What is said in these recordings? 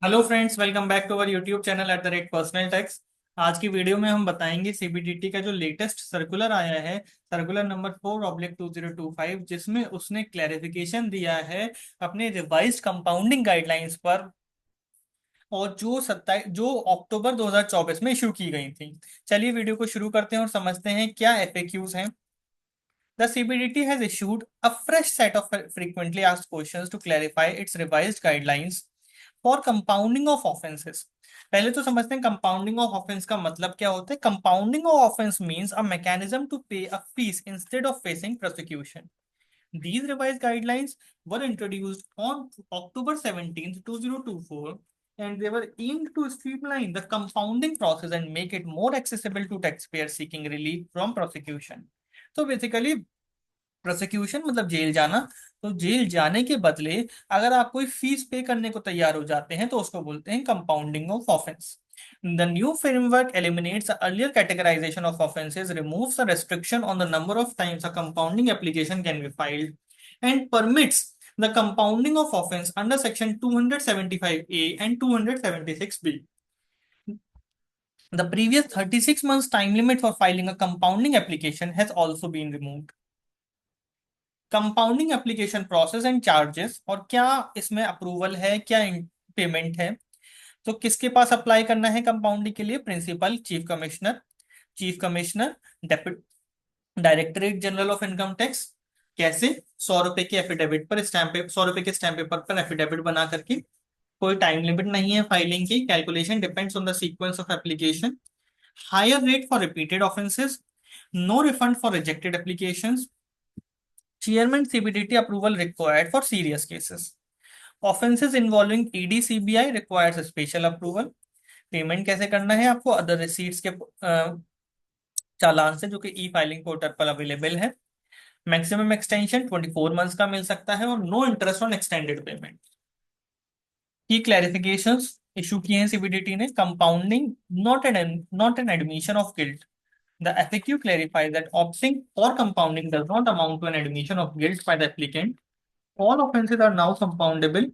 Hello friends, welcome back to our YouTube channel @personal tax. आज की video में हम बताएंगे सीबीडीटी का जो लेटेस्ट सर्कुलर आया है, सर्कुलर नंबर 4/2025, जिसमें उसने क्लैरिफिकेशन दिया है अपने रिवाइज्ड कंपाउंडिंग गाइडलाइंस पर, और जो अक्टूबर 2024 में इशू की गई थी। चलिए वीडियो को शुरू करते हैं और समझते हैं क्या एफएक्यूज हैं। The CBDT has issued a fresh set of frequently asked questions to clarify its revised guidelines for compounding of offenses। पहले तो समझते हैं कंपाउंडिंग ऑफ ऑफेंस का मतलब क्या होता है। Compounding of offence means a mechanism to pay a fee instead of facing prosecution. These revised guidelines were introduced on October 17th, 2024, and they were aimed to streamline the compounding process and make it more accessible to taxpayers seeking relief from prosecution। तो basically prosecution मतलब jail जाना। तो jail जाने के बदले अगर आप कोई फीस पे करने को तैयार हो जाते हैं तो उसको बोलते हैं compounding of offence. The new framework eliminates the earlier categorization of offenses, removes the restriction on the number of times a compounding application can be filed, and permits the compounding of offense under section 275A and 276B। The previous 36 months time limit for filing a compounding application has also been removed। Compounding application process and charges, और क्या इसमें approval है, क्या payment है। तो किसके पास apply करना है कंपाउंडिंग के लिए? Principal, chief commissioner, deputy directorate general of income tax. कैसे? 100 रुपए के एफिडेविट पर स्टैंप पेपर, 100 रुपए के स्टैंप पेपर पर एफिडेविट बना करके। कोई टाइम लिमिट नहीं है फाइलिंग की। Calculation depends on the sequence of application. Higher rate for repeated offences. No refund for rejected applications. Chairman CBDT approval required for serious cases. Offenses involving ED CBI requires a special approval। Payment कैसे करना है आपको? Other receipts के चालान से, जो कि e filing portal पर available है। मैक्सिमम एक्सटेंशन 24 मंथ्स का मिल सकता है, और no interest on extended payment. की क्लैरिफिकेशंस इशू किए हैं सीबीडीटी ने। Compounding not an admission of guilt. The FAQ clarifies that opting for compounding does not amount to an admission of guilt by the applicant. All offenses are now compoundable.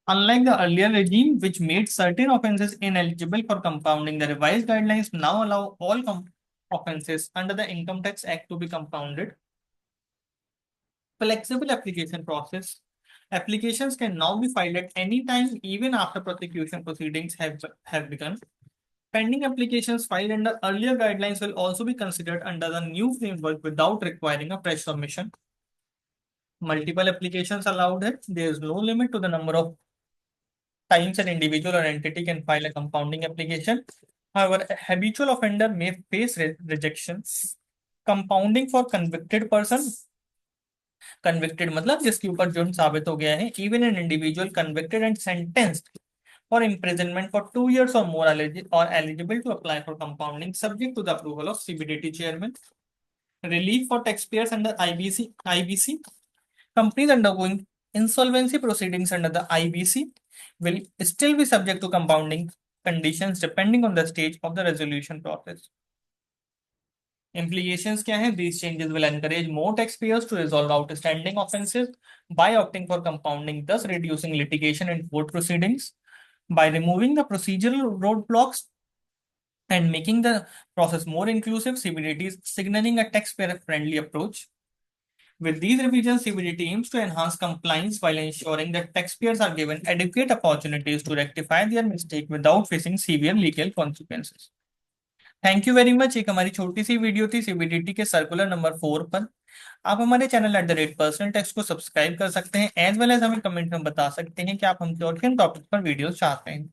Unlike the earlier regime, which made certain offenses ineligible for compounding, the revised guidelines now allow all offenses under the Income Tax Act to be compounded. Flexible application process. Applications can now be filed at any time, even after prosecution proceedings have begun. Pending applications filed under earlier guidelines will also be considered under the new framework without requiring a fresh submission. Multiple applications allowed है. There is no limit to the number of times an individual or entity can file a compounding application. However, a habitual offender may face rejection. Compounding for convicted person. Convicted मतलब जिसके ऊपर जुर्म साबित हो गया है। Even an individual convicted and sentenced for imprisonment for 2 years or more or eligible to apply for compounding, subject to the approval of CBDT chairman. Relief for taxpayers under IBC. Companies undergoing insolvency proceedings under the IBC will still be subject to compounding conditions depending on the stage of the resolution process. Implications क्या हैं? These changes will encourage more taxpayers to resolve outstanding offenses by opting for compounding, thus reducing litigation and court proceedings. By removing the procedural roadblocks and making the process more inclusive, CBDT is signaling a taxpayer-friendly approach. With these revisions, CBDT aims to enhance compliance while ensuring that taxpayers are given adequate opportunities to rectify their mistake without facing severe legal consequences. Thank you very much. एक हमारी छोटी सी video थी CBDT के circular number 4 पर। आप हमारे channel @personal tax को subscribe कर सकते हैं, एज वेल एज हमें कमेंट में बता सकते हैं कि आप हमसे और किन टॉपिक पर वीडियो चाहते हैं।